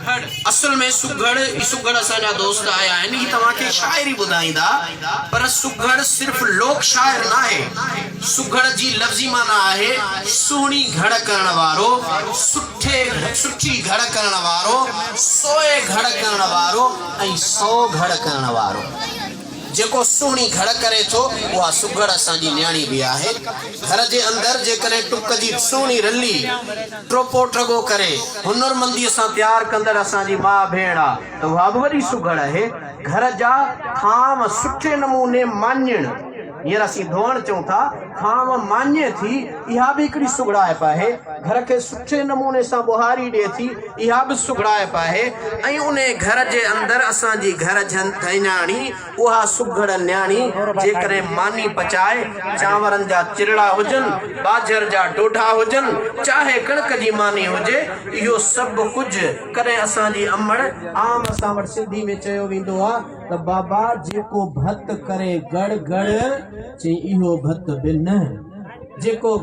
असल में सुघड़ असांजा दोस्त आया आहिनि ही तव्हांखे शाइरी ॿुधाईंदा पर सुघड़ सिर्फ लोक शाइर ना है। सुघड़ जी लफ्ज़ी माना आहे सुहिणी घड़ करण वारो, सुठी घड़ करण वारो, सोए घड़ करण वारो ऐं सौ घड़ करण वारो। जेको सुहिणी घड़ करे थो उहा सुघड़ असांजी न्याणी भी आहे। घर जे अंदर जेकॾहिं टुक जी सुहिणी रली ट्रोपो ट्रगो करे हुनरमंदीअ सां तैयार कंदड़ असांजी माउ भेण आहे त उहा बि वॾी सुघड़ आहे। घर जा थाम सुठे नमूने माञण, हींअर असीं धोअण चऊं था, थाम माञे थी, इहा भी हिकिड़ी सुघड़ाइप आहे। घर के सुठे नमूने सां बुहारी ॾिए थी, इहा भी सुघड़ाइप आहे। ऐं उन घर जे अंदर असांजी घर न्याणी उहा सुघड़ न्याणी जेकॾहिं मानी पचाए, चांवरनि जा चिरड़ा हुजनि, बाजर जा डोढा हुजनि, चाहे कणक जी मानी हुजे, इहो सभु कुझु कॾहिं असांजी अमड़ आम असां वटि सिंधी में चयो वेंदो आहे त बाबा जेको भत करे गड़ गड़ चे इहो भत बि न, जेको